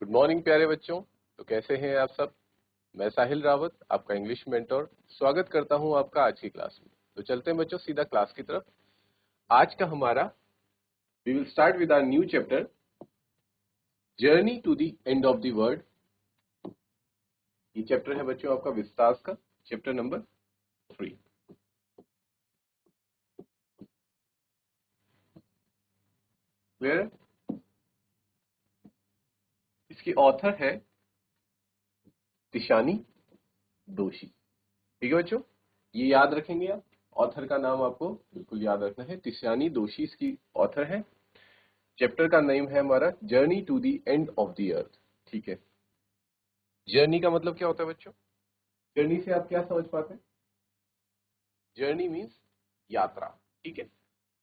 Good morning प्यारे बच्चों। तो कैसे हैं आप सब। मैं साहिल रावत, आपका इंग्लिश मेंटोर, स्वागत करता हूं आपका आज की क्लास में। तो चलते हैं बच्चों सीधा क्लास की तरफ। आज का हमारा we will start with our new chapter journey to the end of the world. ये चैप्टर है बच्चों आपका विस्तार का, चैप्टर नंबर 3। क्लियर? इसकी ऑथर है तिशानी दोषी। ठीक है बच्चों, ये याद रखेंगे आप। ऑथर का नाम आपको बिल्कुल याद रखना है, तिशानी दोषी इसकी ऑथर है। चैप्टर का नेम है हमारा journey to the end of the earth. ठीक है, जर्नी का मतलब क्या होता है बच्चों? जर्नी से आप क्या समझ पाते हैं? जर्नी मीन्स यात्रा। ठीक है,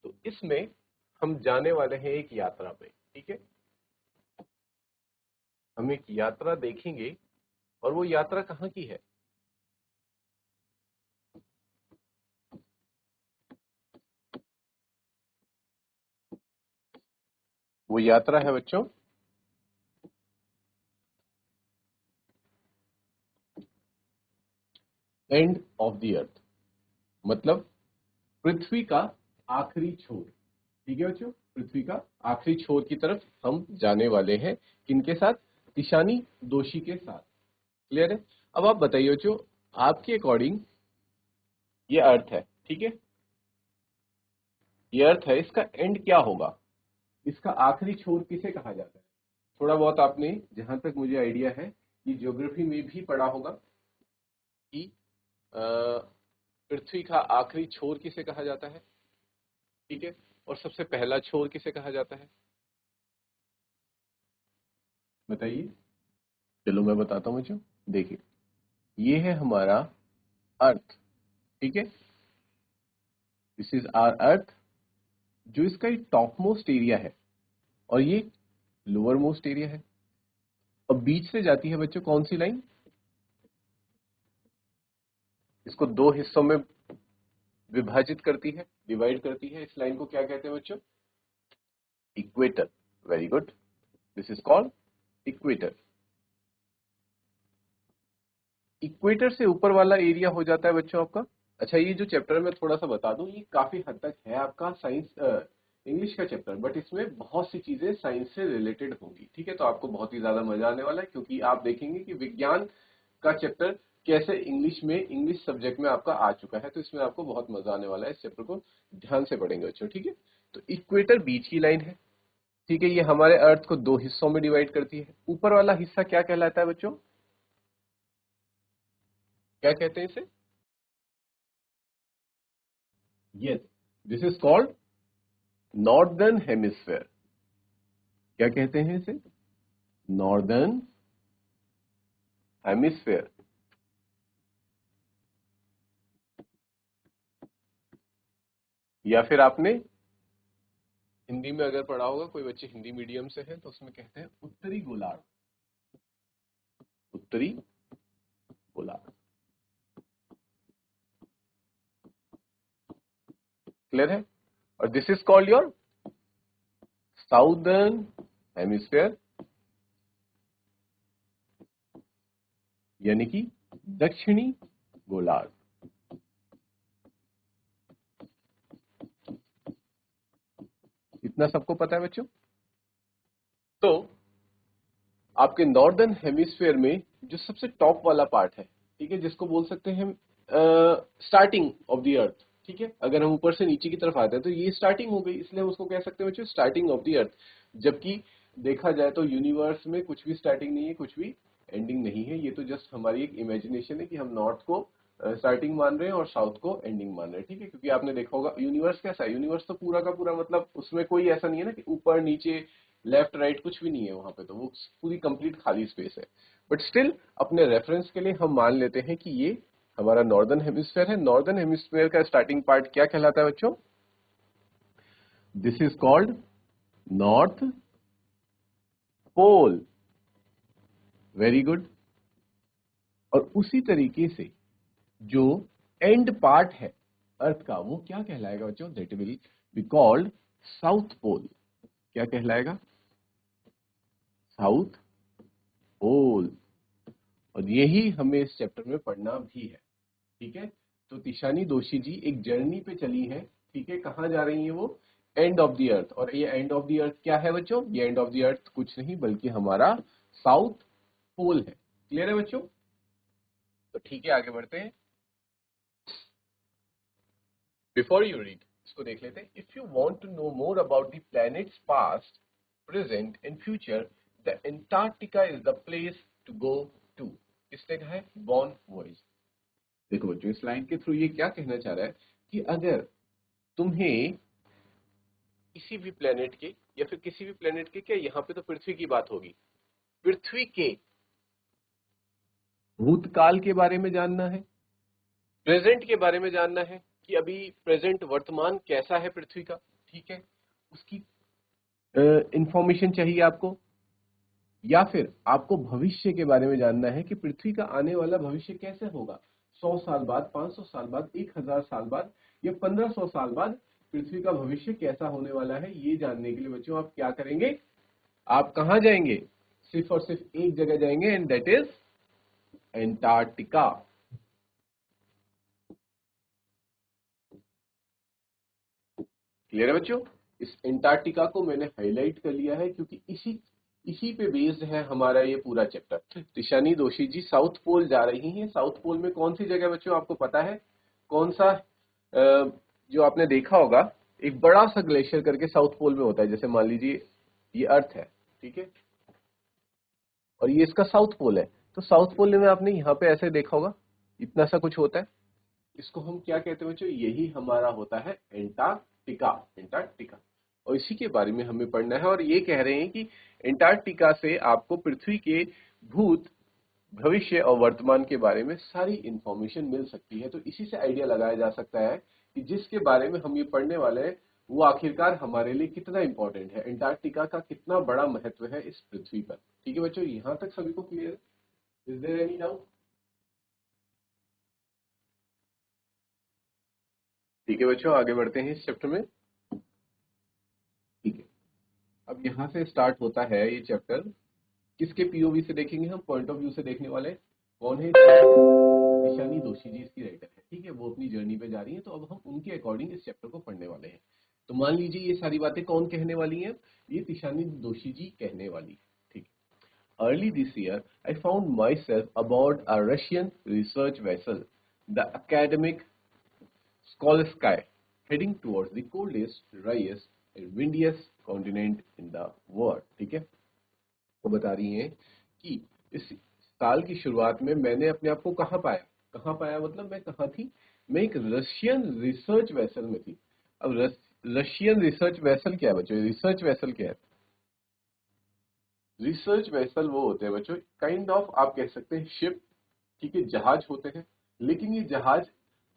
तो इसमें हम जाने वाले हैं एक यात्रा पे। ठीक है, हम एक यात्रा देखेंगे और वो यात्रा कहाँ की है? वो यात्रा है बच्चों एंड ऑफ द अर्थ, मतलब पृथ्वी का आखिरी छोर। ठीक है बच्चों, पृथ्वी का आखिरी छोर की तरफ हम जाने वाले हैं। किनके साथ? तिशानी दोषी के साथ। क्लियर है? अब आप बताइए बच्चों, आपके अकॉर्डिंग ये अर्थ है। ठीक है, ये अर्थ है, इसका एंड क्या होगा? इसका आखिरी छोर किसे कहा जाता है? थोड़ा बहुत आपने, जहां तक मुझे आइडिया है, ये ज्योग्राफी में भी पढ़ा होगा कि पृथ्वी का आखिरी छोर किसे कहा जाता है। ठीक है, और सबसे पहला छोर किसे कहा जाता है? बताइए। चलो मैं बताता हूं बच्चों। देखिए, ये है हमारा अर्थ। ठीक है, दिस इज आवर अर्थ, जो इसका टॉप मोस्ट एरिया है और ये लोअर मोस्ट एरिया है। और बीच से जाती है बच्चों कौन सी लाइन? इसको दो हिस्सों में विभाजित करती है, डिवाइड करती है। इस लाइन को क्या कहते हैं बच्चों? Equator. Very good, this is called equator. Equator से ऊपर वाला एरिया हो जाता है बच्चों आपका। अच्छा, ये जो चैप्टर मैं थोड़ा सा बता दूं, ये काफी हद तक है आपका साइंस इंग्लिश का चैप्टर, बट इसमें बहुत सी चीजें साइंस से रिलेटेड होंगी। ठीक है, तो आपको बहुत ही ज्यादा मजा आने वाला है, क्योंकि आप देखेंगे कि विज्ञान का चैप्टर कैसे इंग्लिश में, इंग्लिश सब्जेक्ट में आपका आ चुका है। तो इसमें आपको बहुत मजा आने वाला है। इस चैप्टर को ध्यान से पढ़ेंगे बच्चों। ठीक है, तो इक्वेटर बीच की लाइन है। ठीक है, ये हमारे अर्थ को दो हिस्सों में डिवाइड करती है। ऊपर वाला हिस्सा क्या कहलाता है बच्चों? क्या कहते हैं इसे? Yes, this is called northern hemisphere. क्या कहते हैं इसे? Northern hemisphere. या फिर आपने हिंदी में अगर पढ़ा होगा, कोई बच्चे हिंदी मीडियम से हैं, तो उसमें कहते हैं उत्तरी गोलार्ध। उत्तरी गोलार्ध। क्लियर है? और this is called your southern hemisphere, यानी कि दक्षिणी गोलार्ध। इतना सबको पता है बच्चों? तो आपके नॉर्दर्न हेमिस्फेयर में जो सबसे टॉप वाला पार्ट है, ठीक है, जिसको बोल सकते हैं हम स्टार्टिंग ऑफ द अर्थ। ठीक है, अगर हम ऊपर से नीचे की तरफ आते हैं तो ये स्टार्टिंग हो गई, इसलिए हम उसको कह सकते हैं बच्चों स्टार्टिंग ऑफ द अर्थ। जबकि देखा जाए तो यूनिवर्स में कुछ भी स्टार्टिंग नहीं है, कुछ भी एंडिंग नहीं है। ये तो जस्ट हमारी एक इमेजिनेशन है कि हम नॉर्थ को स्टार्टिंग मान रहे हैं और साउथ को एंडिंग मान रहे हैं। ठीक है, क्योंकि आपने देखा होगा यूनिवर्स कैसा है। यूनिवर्स तो पूरा का पूरा, मतलब उसमें कोई ऐसा नहीं है ना कि ऊपर नीचे लेफ्ट राइट कुछ भी नहीं है वहां पे, तो वो पूरी कंप्लीट खाली स्पेस है। बट स्टिल अपने रेफरेंस के लिए हम मान लेते हैं कि ये हमारा नॉर्दर्न हेमिस्फीयर है। नॉर्दर्न हेमिस्फीयर का स्टार्टिंग पार्ट क्या कहलाता है बच्चों? This is called north pole. Very good. और उसी तरीके से जो एंड पार्ट है अर्थ का, वो क्या कहलाएगा बच्चों? That will be called south pole. क्या कहलाएगा? साउथ और यही हमें इस चैप्टर में पढ़ना भी है। ठीक है, तो तिशानी दोशी जी एक जर्नी पे चली हैं। ठीक है, कहाँ जा रही हैं वो? एंड ऑफ द अर्थ। और ये एंड ऑफ द अर्थ क्या है बच्चों? ये एंड ऑफ द अर्थ कुछ नहीं बल्कि हमारा साउथ पोल है। क्लियर है बच्चों? तो ठीक है, आगे बढ़ते हैं। बिफोर यू रीड, इसको देख लेते हैं। If you want to know more about the planets past, present and future, the Antarctica is the place to go to. किसने कहा है? बॉन वॉइस। देखो बच्चों, इस लाइन के थ्रू ये क्या कहना चाह रहा है कि अगर तुम्हें किसी भी प्लेनेट के, या फिर किसी भी प्लेनेट के क्या, यहाँ पे तो पृथ्वी की बात होगी, पृथ्वी के भूतकाल के बारे में जानना है, प्रेजेंट के बारे में जानना है कि अभी प्रेजेंट वर्तमान कैसा है पृथ्वी का, ठीक है, उसकी इंफॉर्मेशन चाहिए आपको, या फिर आपको भविष्य के बारे में जानना है कि पृथ्वी का आने वाला भविष्य कैसे होगा, 100 साल बाद, 500 साल बाद, 1000 साल बाद या 1500 साल बाद पृथ्वी का भविष्य कैसा होने वाला है, ये जानने के लिए बच्चों आप क्या करेंगे? आप कहां जाएंगे? सिर्फ और सिर्फ एक जगह जाएंगे, and that is Antarctica. Clear है बच्चों? इस एंटार्क्टिका को मैंने हाईलाइट कर लिया है क्योंकि इसी पे बेस्ड है हमारा ये पूरा चैप्टर। तिशानी दोशी जी साउथ पोल जा रही हैं। साउथ पोल में कौन सी जगह बच्चों आपको पता है? कौन सा? जो आपने देखा होगा, एक बड़ा सा ग्लेशियर करके साउथ पोल में होता है। जैसे मान लीजिए ये अर्थ है, ठीक है, और ये इसका साउथ पोल है। तो साउथ पोल में आपने यहाँ पे ऐसे देखा होगा, इतना सा कुछ होता है। इसको हम क्या कहते हैं बच्चों? यही हमारा होता है एंटार्क्टिका। एंटार्क्टिका, और इसी के बारे में हमें पढ़ना है। और ये कह रहे हैं कि एंटार्क्टिका से आपको पृथ्वी के भूत, भविष्य और वर्तमान के बारे में सारी इंफॉर्मेशन मिल सकती है। तो इसी से आइडिया लगाया जा सकता है कि जिसके बारे में हम ये पढ़ने वाले हैं वो आखिरकार हमारे लिए कितना इंपॉर्टेंट है, एंटार्क्टिका का कितना बड़ा महत्व है इस पृथ्वी पर। ठीक है बच्चों, यहां तक सभी को क्लियर है? Is there any doubt? ठीक है बच्चों, आगे बढ़ते हैं इस चैप्टर में। ठीक है, अब यहाँ से स्टार्ट होता है ये चैप्टर। किसके पीओवी से देखेंगे हम? पॉइंट ऑफ व्यू से देखने वाले। कौन है? ईशानी दोशी जी इसकी राइटर है। ठीक है, वो अपनी जर्नी पे जा रही है, तो अब हम उनके अकॉर्डिंग इस चैप्टर को पढ़ने वाले हैं। तो मान लीजिए ये सारी बातें कौन कहने वाली हैं? ये ईशानी दोशी जी कहने वाली है। ठीक है। Early this year I found my self about a Russian research vessel, the academic Skolsky, heading towards the coldest, driest and windiest continent in the world। ठीक है, वो बता रही हैं कि इस साल की शुरुआत में मैंने अपने आप को कहाँ पाया? कहाँ पाया मतलब मैं कहाँ थी? मैं एक रशियन रिसर्च वेसल में थी। अब रशियन रिसर्च वेसल क्या है बच्चों? रिसर्च वेसल क्या है? रिसर्च वेसल वो होते हैं बच्चों, काइंड ऑफ आप कह सकते हैं शिप, ठीक है, जहाज होते हैं। लेकिन ये जहाज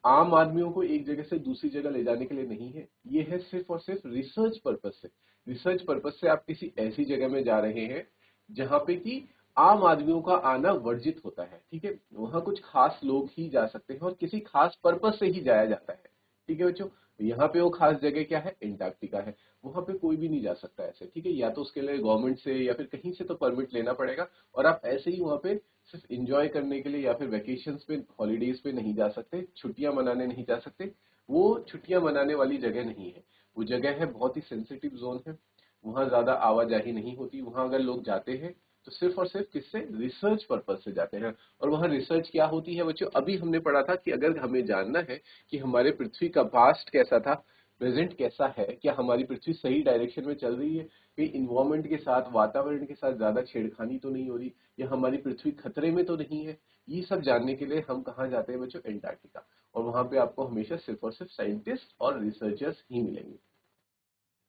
आम आदमियों को एक जगह से दूसरी जगह ले जाने के लिए नहीं है। ये है सिर्फ और सिर्फ रिसर्च पर्पज से। रिसर्च पर्पज से आप किसी ऐसी जगह में जा रहे हैं जहां पे कि आम आदमियों का आना वर्जित होता है। ठीक है, वहां कुछ खास लोग ही जा सकते हैं और किसी खास पर्पज से ही जाया जाता है। ठीक है बच्चों, यहाँ पे वो खास जगह क्या है? एंटार्क्टिका है। वहां पे कोई भी नहीं जा सकता ऐसे। ठीक है, या तो उसके लिए गवर्नमेंट से या फिर कहीं से तो परमिट लेना पड़ेगा, और आप ऐसे ही वहां पे सिर्फ एंजॉय करने के लिए या फिर वेकेशंस पे, हॉलीडेज पे नहीं जा सकते, छुट्टियां मनाने नहीं जा सकते। वो छुट्टियां मनाने वाली जगह नहीं है। वो जगह है बहुत ही सेंसिटिव जोन है। वहां ज्यादा आवाजाही नहीं होती। वहां अगर लोग जाते हैं तो सिर्फ और सिर्फ किससे? रिसर्च पर्पज से जाते हैं। और वहां रिसर्च क्या होती है बच्चों? अभी हमने पढ़ा था कि अगर हमें जानना है कि हमारे पृथ्वी का पास्ट कैसा था, प्रेजेंट कैसा है, क्या हमारी पृथ्वी सही डायरेक्शन में चल रही है, कहीं इन्वायरमेंट के साथ, वातावरण के साथ ज्यादा छेड़खानी तो नहीं हो रही, या हमारी पृथ्वी खतरे में तो नहीं है, ये सब जानने के लिए हम कहाँ जाते हैं बच्चों? एंटार्क्टिका। और वहां पे आपको हमेशा सिर्फ और सिर्फ साइंटिस्ट और रिसर्चर्स ही मिलेंगे।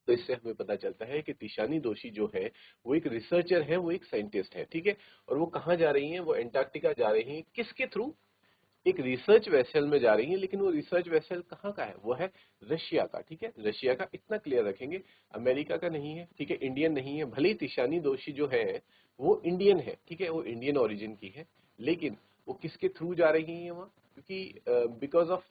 तो इससे हमें पता चलता है कि तिशानी दोशी जो है वो एक रिसर्चर है, वो एक साइंटिस्ट है। ठीक है, और वो कहाँ जा रही हैं? वो एंटार्क्टिका जा रही हैं। किसके थ्रू? एक रिसर्च वेसल में जा रही है। लेकिन वो रिसर्च वेसल कहाँ का है? वो है रशिया का। ठीक है, रशिया का, इतना क्लियर रखेंगे। अमेरिका का नहीं है, ठीक है, इंडियन नहीं है। भले ही तिशानी दोशी जो है वो इंडियन है, ठीक है, वो इंडियन ओरिजिन की है, लेकिन वो किसके थ्रू जा रही है वहाँ? क्योंकि because of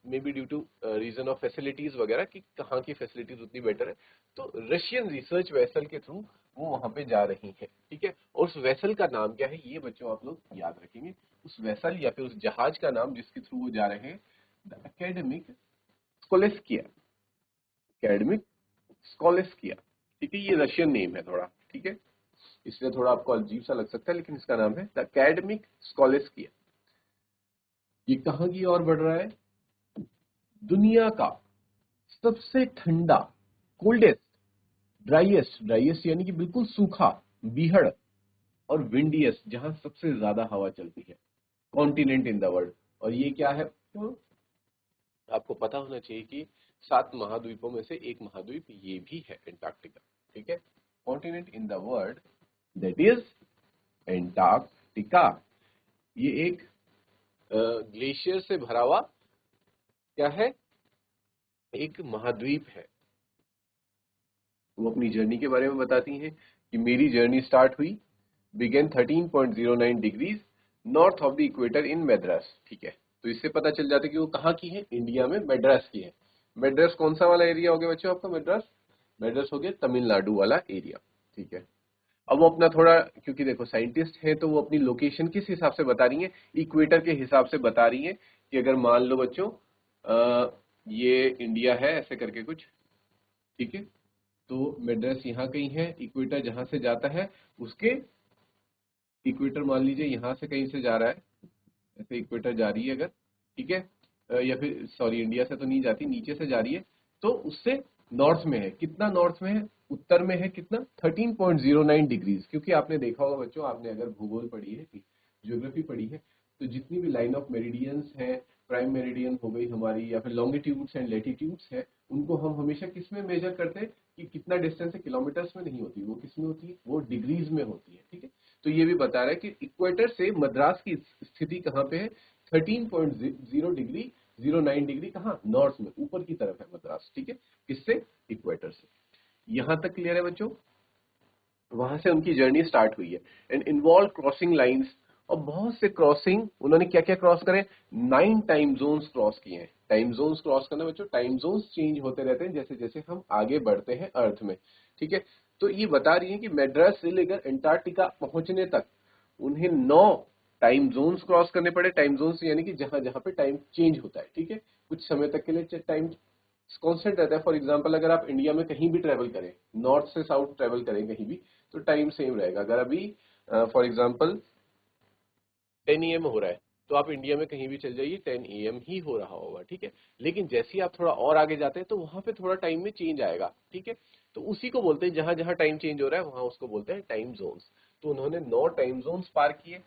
maybe due to reason of facilities वगैरह कि कहाँ की फैसिलिटीज उतनी बेटर है, तो रशियन रिसर्च वेसल के थ्रू वो वहां पे जा रही है, ठीक है। और उस वेसल का नाम क्या है ये बच्चों आप लोग याद रखेंगे, उस वेसल या फिर उस जहाज का नाम जिसके थ्रू वो जा रहे हैं, द एकेडमिक स्कोलेस्किया, एकेडमिक स्कोलेस्किया, ठीक है। ये रशियन नेम है थोड़ा, ठीक है, इसलिए थोड़ा आपको अजीब सा लग सकता है, लेकिन इसका नाम है द एकेडमिक स्कोलेस्किया। ये कहाँ की ओर बढ़ रहा है, दुनिया का सबसे ठंडा, कोल्डेस्ट, ड्राइएस्ट, ड्राइएस्ट यानी कि बिल्कुल सूखा, बीहड़, और विंडियस्ट जहां सबसे ज्यादा हवा चलती है, कॉन्टिनेंट इन द वर्ल्ड। और ये क्या है, तो आपको पता होना चाहिए कि 7 महाद्वीपों में से एक महाद्वीप ये भी है, एंटार्क्टिका, ठीक है। Continent in the world that is Antarctica. ये एक ग्लेशियर से भरा हुआ क्या है, एक महाद्वीप है। वो अपनी जर्नी के बारे में बताती हैं कि मेरी जर्नी स्टार्ट हुई, began 13.09 degrees north of the equator in Madras, ठीक है। तो इससे पता चल जाता है कि वो कहाँ की है, इंडिया में मैड्रास की है। मैड्रास कौन सा वाला एरिया हो गया बच्चों आपका, मैड्रास, मैड्रास हो गया तमिलनाडु वाला एरिया, ठीक है। अब वो अपना थोड़ा, क्योंकि देखो साइंटिस्ट है तो वो अपनी लोकेशन किस हिसाब से बता रही है, इक्वेटर के हिसाब से बता रही है कि अगर मान लो बच्चों ये इंडिया है ऐसे करके कुछ, ठीक है। तो मैड्रास यहाँ कहीं है, इक्वेटर जहां से जाता है उसके, इक्वेटर मान लीजिए यहाँ से कहीं से जा रहा है, ऐसे इक्वेटर जा रही है अगर, ठीक है, या फिर सॉरी इंडिया से तो नहीं जाती, नीचे से जा रही है, तो उससे नॉर्थ में है, कितना नॉर्थ में है, उत्तर में है कितना, 13.09 डिग्रीज। क्योंकि आपने देखा होगा बच्चों, आपने अगर भूगोल पढ़ी है, ज्योग्राफी पढ़ी है, तो जितनी भी लाइन ऑफ मेरिडियंस है, प्राइम मेरिडियन हो गई हमारी, या फिर लॉन्गिट्यूड्स एंड लेटीट्यूड्स है, उनको हम हमेशा किस में मेजर करते हैं कि कितना डिस्टेंस है, किलोमीटर्स में नहीं होती वो, किस में होती है, वो डिग्रीज में होती है, ठीक है। तो ये भी बता रहा है कि इक्वेटर से मद्रास की स्थिति कहाँ पे है, 13.0 डिग्री 09 डिग्री, कहाँ, नॉर्थ में, ऊपर की तरफ है मद्रास, ठीक है, किससे, इक्वेटर से। यहां तक क्लियर है बच्चों, वहां से उनकी जर्नी स्टार्ट हुई है, एंड इन्वॉल्व क्रॉसिंग लाइंस, और बहुत से क्रॉसिंग, उन्होंने क्या क्या क्रॉस करे, 9 टाइम जोन्स क्रॉस किए हैं। टाइम जोन्स क्रॉस करना बच्चों, टाइम जोन्स चेंज होते रहते हैं जैसे जैसे हम आगे बढ़ते हैं अर्थ में, ठीक है। तो ये बता रही है कि मैड्रास से लेकर अंटार्कटिका पहुंचने तक उन्हें 9 टाइम जोन्स क्रॉस करने पड़े। टाइम जोन्स यानी कि जहां जहां पे टाइम चेंज होता है, ठीक है, कुछ समय तक के लिए टाइम कांस्टेंट रहता है। फॉर एग्जांपल अगर आप इंडिया में कहीं भी ट्रेवल करें, नॉर्थ से साउथ ट्रेवल करें कहीं भी, तो टाइम सेम रहेगा। अगर अभी फॉर एग्जांपल 10 AM हो रहा है, तो आप इंडिया में कहीं भी चल जाइए 10 AM ही हो रहा होगा, ठीक है। लेकिन जैसे ही आप थोड़ा और आगे जाते हैं तो वहां पे थोड़ा टाइम में चेंज आएगा, ठीक है। तो उसी को बोलते हैं, जहां जहां टाइम चेंज हो रहा है वहां उसको बोलते हैं टाइम जोन्स। तो उन्होंने 9 टाइम जोन्स पार किए,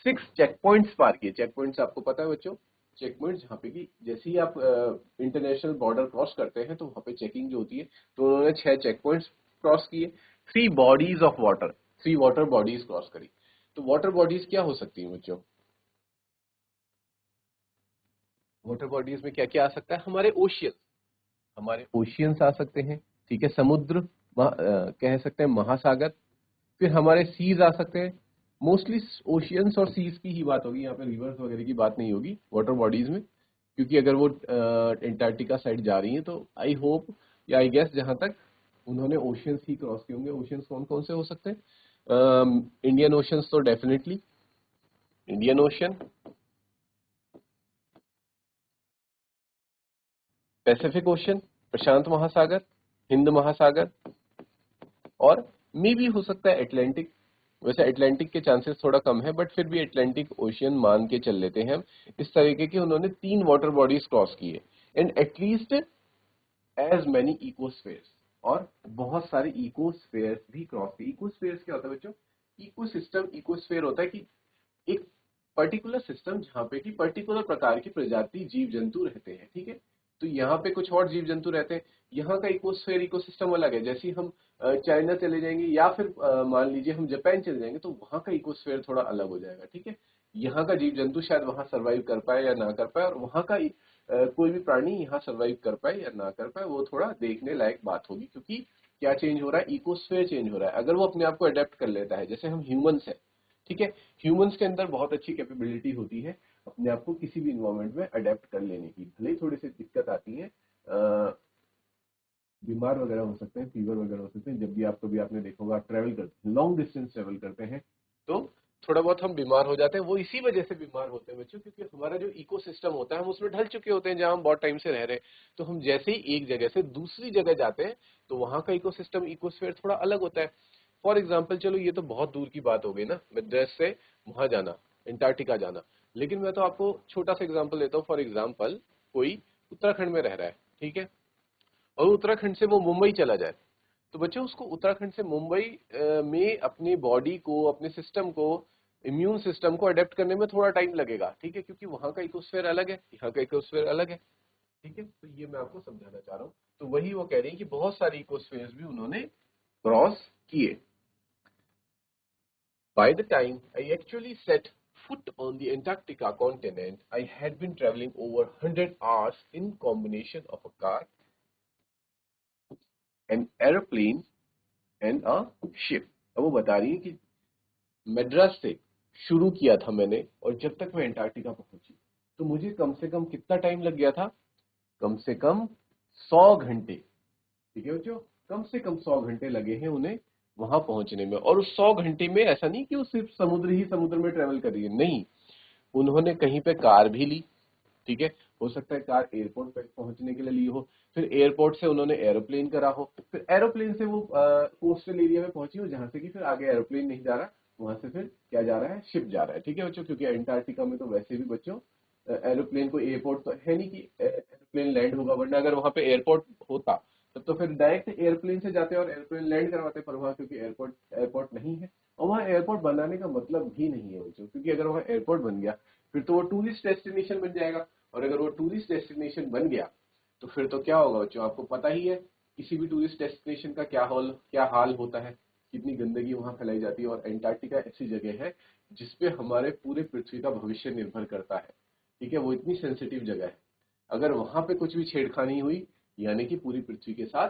6 चेक पॉइंट्स पार किए। चेक पॉइंट्स आपको पता है बच्चों, चेक पॉइंट जहाँ पे कि जैसे ही आप इंटरनेशनल बॉर्डर क्रॉस करते हैं तो वहां पे चेकिंग जो होती है, तो उन्होंने 6 चेक पॉइंट्स क्रॉस किए। 3 bodies of water, 3 water bodies cross करी। तो वाटर बॉडीज क्या हो सकती है बच्चों, वाटर बॉडीज में क्या क्या आ सकता है, हमारे ओशियन, हमारे ओशियंस आ सकते हैं, ठीक है, समुद्र, कह सकते हैं महासागर। फिर हमारे सीज आ सकते हैं, मोस्टली ओशियंस और सीज की ही बात होगी, यहाँ पे रिवर्स वगैरह की बात नहीं होगी वाटर बॉडीज में, क्योंकि अगर वो एंटार्क्टिका साइड जा रही है तो आई होप या आई गेस जहां तक उन्होंने ओशियंस ही क्रॉस किए होंगे। ओशियंस कौन कौन से हो सकते हैं, इंडियन ओशियंस तो definitely, Indian ocean, Pacific ocean, प्रशांत महासागर, हिंद महासागर, और मे भी हो सकता है अटलांटिक। वैसे अटलांटिक के चांसेस थोड़ा कम है, बट फिर भी अटलांटिक ओशियन मान के चल लेते हैं हम। इस तरीके के उन्होंने 3 वाटर बॉडीज क्रॉस किए, एंड एटलीस्ट एज मैनी इकोस्फेयर्स, और बहुत सारे इकोस्फेयर्स भी क्रॉस किए। इकोस्फेयर्स क्या होता है बच्चों, इकोसिस्टम, इकोस्फेयर होता है कि एक पर्टिकुलर सिस्टम जहाँ पे कि पर्टिकुलर प्रकार की प्रजाति जीव जंतु रहते हैं, ठीक है। तो यहाँ पे कुछ और जीव जंतु रहते हैं, यहाँ का इकोस्फेयर, इकोसिस्टम अलग है। जैसे ही हम चाइना चले जाएंगे या फिर मान लीजिए हम जापान चले जाएंगे, तो वहाँ का इकोस्फेयर थोड़ा अलग हो जाएगा, ठीक है। यहाँ का जीव जंतु शायद वहाँ सर्वाइव कर पाए या ना कर पाए, और वहाँ का कोई भी प्राणी यहाँ सर्वाइव कर पाए या ना कर पाए, वो थोड़ा देखने लायक बात होगी। क्योंकि क्या चेंज हो रहा है, इकोस्फेयर चेंज हो रहा है। अगर वो अपने आप को अडेप्ट कर लेता है, जैसे हम ह्यूमंस है, ठीक है, ह्यूमंस के अंदर बहुत अच्छी कैपेबिलिटी होती है अपने आप को किसी भी इन्वायरमेंट में अडेप्ट कर लेने की। भले ही थोड़ी सी दिक्कत आती है, बीमार वगैरह हो सकते हैं, फीवर वगैरह हो सकते हैं, जब भी आप कभी आपने देखा होगा, आप ट्रैवल करते हैं, लॉन्ग डिस्टेंस ट्रैवल करते हैं, तो थोड़ा बहुत हम बीमार हो जाते हैं। वो इसी वजह से बीमार होते हैं बच्चों, क्योंकि हमारा जो इकोसिस्टम होता है हम उसमें ढल चुके होते हैं, जहां हम बहुत टाइम से रह रहे हैं। तो हम जैसे ही एक जगह से दूसरी जगह जाते हैं तो वहां का इकोसिस्टम, इकोस्फीयर थोड़ा अलग होता है। फॉर एग्जाम्पल, चलो ये तो बहुत दूर की बात हो गई ना, मद्रास से वहां जाना, अंटार्कटिका जाना। लेकिन मैं तो आपको छोटा सा एग्जाम्पल देता हूँ। फॉर एग्जाम्पल, कोई उत्तराखंड में रह रहा है, ठीक है, और उत्तराखंड से वो मुंबई चला जाए, तो बच्चों उसको उत्तराखंड से मुंबई में अपनी बॉडी को, अपने सिस्टम को, इम्यून सिस्टम को अडेप्ट करने में थोड़ा टाइम लगेगा, ठीक है, क्योंकि वहां का इकोस्फीयर अलग है, यहाँ का इकोस्फीयर अलग है, ठीक है। तो ये मैं आपको समझाना चाह रहा हूँ। तो वही वो कह रही है कि बहुत सारे इकोस्फीयर्स भी उन्होंने क्रॉस किए। By the time I actually set foot on the Antarctica continent, I had been traveling over 100 hours in combination of a car, an airplane and a ship. अब वो बता रही है कि मद्रास से शुरू किया था मैंने, और जब तक मैं अंटार्कटिका पहुंची तो मुझे कम से कम कितना टाइम लग गया था? कम से कम 100 घंटे, ठीक है बच्चों, कम से कम 100 घंटे लगे हैं उन्हें वहां पहुंचने में। और उस 100 घंटे में ऐसा नहीं कि वो सिर्फ समुद्र में ट्रेवल कर रही है, नहीं, उन्होंने कहीं पे कार भी ली, ठीक है, हो सकता है कार एयरपोर्ट पे पहुंचने के लिए ली हो, फिर एयरपोर्ट से उन्होंने एरोप्लेन करा हो, फिर एरोप्लेन से वो कोस्टल एरिया में पहुंची हो, जहां से कि फिर आगे एरोप्लेन नहीं जा रहा, वहां से फिर क्या जा रहा है? शिप जा रहा है, ठीक है बच्चों, क्योंकि अंटार्कटिका में तो वैसे भी बच्चों एरोप्लेन को एयरपोर्ट तो है नहीं कि एरोप्लेन लैंड होगा, वरना अगर वहां पे एयरपोर्ट होता तब तो फिर डायरेक्ट एयरप्लेन से जाते और एयरप्लेन लैंड करवाते, पर वहां क्योंकि एयरपोर्ट एयरपोर्ट नहीं है, और वहां एयरपोर्ट बनाने का मतलब भी नहीं है बच्चों, क्योंकि अगर वहां एयरपोर्ट बन गया फिर तो वो टूरिस्ट डेस्टिनेशन बन जाएगा, और अगर वो टूरिस्ट डेस्टिनेशन बन गया तो फिर तो क्या होगा बच्चों, आपको पता ही है किसी भी टूरिस्ट डेस्टिनेशन का क्या हाल होता है, कितनी गंदगी वहां फैलाई जाती है। और अंटार्कटिका ऐसी जगह है जिसपे हमारे पूरे पृथ्वी का भविष्य निर्भर करता है, ठीक है, वो इतनी सेंसिटिव जगह है। अगर वहां पे कुछ भी छेड़खानी हुई, यानी कि पूरी पृथ्वी के साथ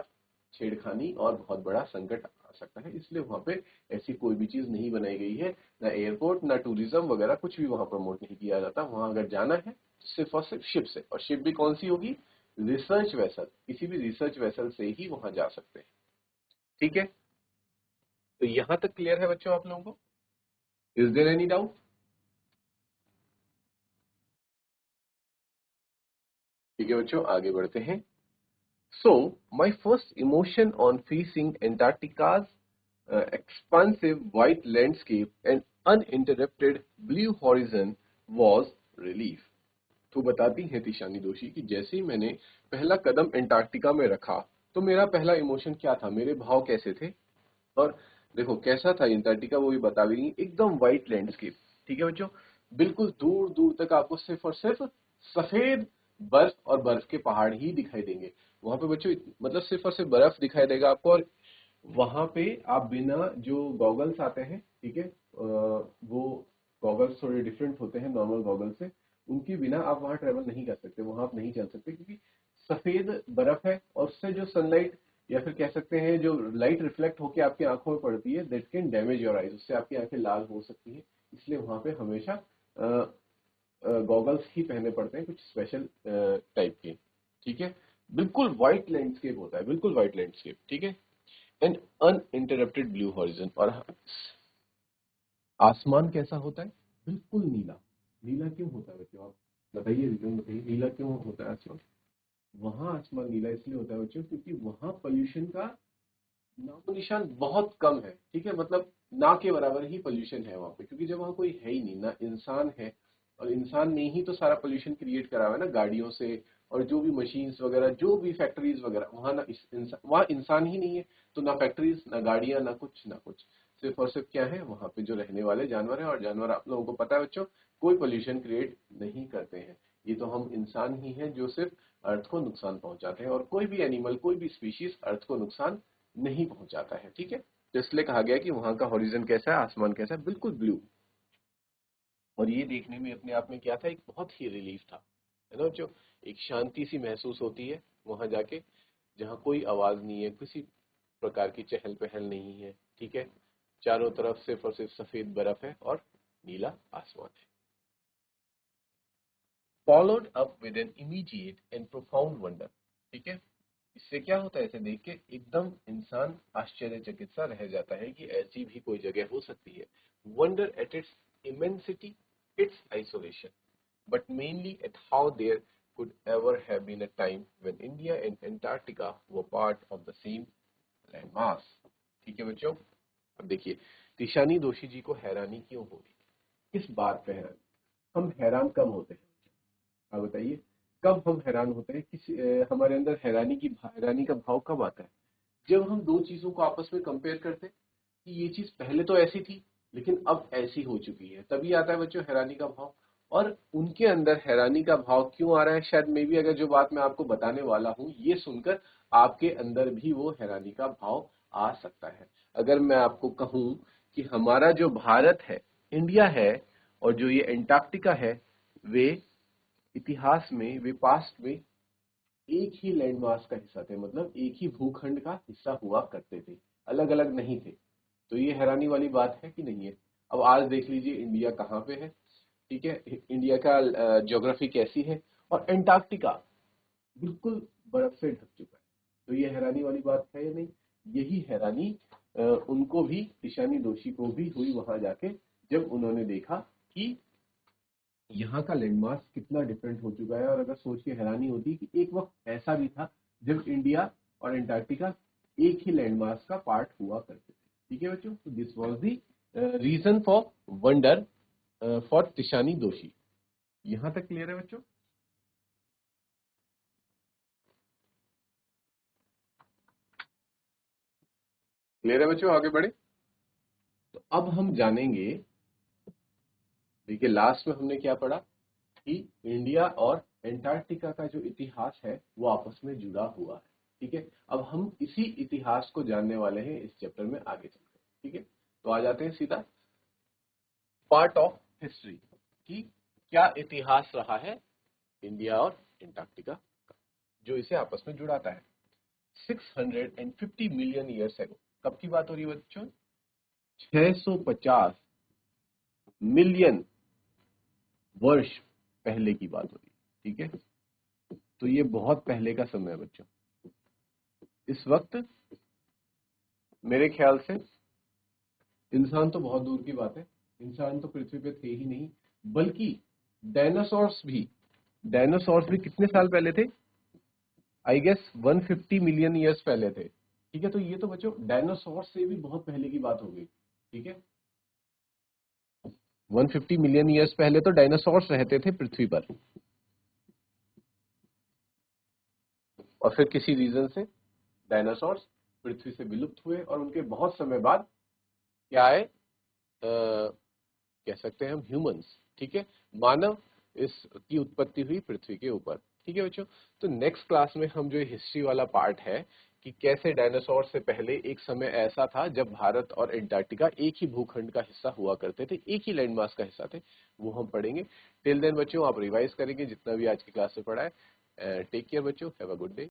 छेड़खानी और बहुत बड़ा संकट आ सकता है, इसलिए वहां पे ऐसी कोई भी चीज नहीं बनाई गई है, ना एयरपोर्ट, ना टूरिज्म वगैरह, कुछ भी वहां प्रमोट नहीं किया जाता। वहां अगर जाना है तो सिर्फ और सिर्फ शिप से, और शिप भी कौन सी होगी? रिसर्च वेसल, किसी भी रिसर्च वेसल से ही वहां जा सकते हैं, ठीक है। तो यहां तक क्लियर है बच्चों आप लोगों को? Is there any doubt? ठीक है बच्चों, आगे बढ़ते हैं। So, my first emotion on facing Antarctica's expansive white landscape and uninterrupted blue horizon was relief. तो बताती हैं तिशानी दोषी कि जैसे ही मैंने पहला कदम अंटार्कटिका में रखा तो मेरा पहला इमोशन क्या था, मेरे भाव कैसे थे। और देखो कैसा था अंटार्कटिका, वो भी बता भी रही है, एकदम व्हाइट लैंडस्केप, ठीक है बच्चों, बिल्कुल दूर दूर तक आपको सिर्फ और सिर्फ सफेद बर्फ और बर्फ के पहाड़ ही दिखाई देंगे वहां पे बच्चों, मतलब सिर्फ और सिर्फ बर्फ दिखाई देगा आपको। और वहां पे आप बिना जो गॉगल्स आते हैं, ठीक है, वो गॉगल्स थोड़े डिफरेंट होते हैं नॉर्मल गॉगल्स से, उनके बिना आप वहां ट्रेवल नहीं कर सकते, वहां आप नहीं चल सकते, क्योंकि सफेद बर्फ है और उससे जो सनलाइट या फिर कह सकते हैं जो लाइट रिफ्लेक्ट होकर आपकी आंखों में पड़ती है, that can damage your eyes, उससे आपकी आंखें लाल हो सकती हैं। इसलिए वहां पे हमेशा गॉगल्स ही पहनने पड़ते हैं, कुछ स्पेशल टाइप के, ठीक है। बिल्कुल व्हाइट लैंडस्केप होता है, बिल्कुल व्हाइट लैंडस्केप, ठीक है, एंड अनइंटरप्टेड ब्लू हॉरिजन। और आसमान कैसा होता है? बिल्कुल नीला। नीला क्यों होता है बच्चों, आप बताइए, रीजन बताइए, नीला क्यों होता है आसमान? वहां आसमान नीला इसलिए होता है बच्चों क्योंकि वहां पोल्यूशन का नामो निशान बहुत कम है, ठीक है, मतलब ना के बराबर ही पोल्यूशन है वहां पे, क्योंकि जब वहां कोई है ही नहीं, ना इंसान है, और इंसान ने ही तो सारा पोल्यूशन क्रिएट करा हुआ है ना, गाड़ियों से, और जो भी मशीन्स वगैरह, जो भी फैक्ट्रीज वगैरह, वहां ना वहां इंसान ही नहीं है, तो ना फैक्ट्रीज, ना गाड़ियां, ना कुछ ना कुछ, सिर्फ और सिर्फ क्या है वहां पे? जो रहने वाले जानवर है, और जानवर आप लोगों को पता है बच्चों, कोई पोल्यूशन क्रिएट नहीं करते हैं। ये तो हम इंसान ही हैं जो सिर्फ अर्थ को नुकसान पहुंचाते हैं, और कोई भी एनिमल, कोई भी स्पीशीज अर्थ को नुकसान नहीं पहुंचाता है, ठीक है। तो इसलिए कहा गया कि वहां का हॉरिजन कैसा है, आसमान कैसा है? बिल्कुल ब्लू। और ये देखने में अपने आप में क्या था, एक बहुत ही रिलीफ था, है ना, जो एक शांति सी महसूस होती है वहां जाके, जहाँ कोई आवाज नहीं है, किसी प्रकार की चहल पहल नहीं है, ठीक है, चारों तरफ सिर्फ और सिर्फ सफेद बर्फ है और नीला आसमान है। Followed up with an immediate and profound wonder. ठीक है, इससे क्या होता है, इसे देख के एकदम इंसान आश्चर्यचकित सा रह जाता है कि ऐसी भी कोई जगह हो सकती है। Wonder at its immensity, it's isolation, but mainly at how there could ever have been a time when India and Antarctica were part of the same landmass। ठीक है बच्चों, अब देखिए तिशानी दोषी जी को हैरानी क्यों होगी, किस बात पे हैरान, हम हैरान कब होते हैं, आप बताइए कब हम हैरान होते हैं, हमारे अंदर हैरानी का भाव कब आता है, जब हम दो चीजों को आपस में कंपेयर करते हैं कि ये चीज पहले तो ऐसी थी लेकिन अब ऐसी हो चुकी है, तभी आता है बच्चों हैरानी का भाव। और उनके अंदर हैरानी का भाव क्यों आ रहा है, शायद मे भी अगर जो बात मैं आपको बताने वाला हूं ये सुनकर आपके अंदर भी वो हैरानी का भाव आ सकता है। अगर मैं आपको कहूं कि हमारा जो भारत है, इंडिया है, और जो ये एंटार्क्टिका है, वे इतिहास में, वे पास्ट में एक ही लैंडमास का हिस्सा थे, मतलब एक ही भूखंड का हिस्सा हुआ करते थे, अलग अलग नहीं थे। तो ये हैरानी वाली बात है कि नहीं है। अब आज देख लीजिए इंडिया कहाँ पे है, ठीक है, इंडिया का ज्योग्राफी कैसी है, और एंटार्क्टिका बिल्कुल बर्फ से ढक चुका है। तो ये हैरानी वाली बात है या नहीं, यही हैरानी उनको भी, ईशानी दोषी को भी हुई वहां जाके, जब उन्होंने देखा कि यहाँ का लैंडमास कितना डिफरेंट हो चुका है। और अगर सोच के हैरानी होती कि एक वक्त ऐसा भी था जब इंडिया और एंटार्क्टिका एक ही लैंडमास का पार्ट हुआ करते थे। ठीक है बच्चों, तो this was the reason for wonder for Tishani Doshi. यहां तक क्लियर है बच्चों? क्लियर है बच्चों, आगे बढ़े। तो अब हम जानेंगे, देखिए लास्ट में हमने क्या पढ़ा कि इंडिया और एंटार्क्टिका का जो इतिहास है वो आपस में जुड़ा हुआ है। ठीक है, अब हम इसी इतिहास को जानने वाले हैं इस चैप्टर में आगे चलकर। ठीक है, तो आ जाते हैं सीधा पार्ट ऑफ हिस्ट्री कि क्या इतिहास रहा है इंडिया और एंटार्क्टिका का, जो इसे आपस में जुड़ाता है। 650 मिलियन ईयर्स एगो, कब की बात हो रही है बच्चों? 650 मिलियन वर्ष पहले की बात हो रही है। ठीक है, तो ये बहुत पहले का समय है बच्चों। इस वक्त मेरे ख्याल से इंसान तो बहुत दूर की बात है, इंसान तो पृथ्वी पे थे ही नहीं, बल्कि डायनासोर्स भी कितने साल पहले थे? आई गेस 150 मिलियन ईयर्स पहले थे। ठीक है, तो ये तो बच्चों डायनासोर से भी बहुत पहले की बात हो गई। ठीक है, 150 मिलियन ईयर्स पहले तो डायनासोर्स रहते थे पृथ्वी पर, और फिर किसी रीजन से डायनासोर्स पृथ्वी से विलुप्त हुए और उनके बहुत समय बाद क्या आए, कह सकते हैं हम ह्यूमंस। ठीक है, मानव इसकी उत्पत्ति हुई पृथ्वी के ऊपर। ठीक है बच्चों, तो नेक्स्ट क्लास में हम जो हिस्ट्री वाला पार्ट है कि कैसे डायनासोर से पहले एक समय ऐसा था जब भारत और एंटार्क्टिका एक ही भूखंड का हिस्सा हुआ करते थे, एक ही लैंडमास का हिस्सा थे, वो हम पढ़ेंगे। टिल देन बच्चों आप रिवाइज करेंगे जितना भी आज की क्लास में पढ़ा है। टेक केयर बच्चों, हैव अ गुड डे।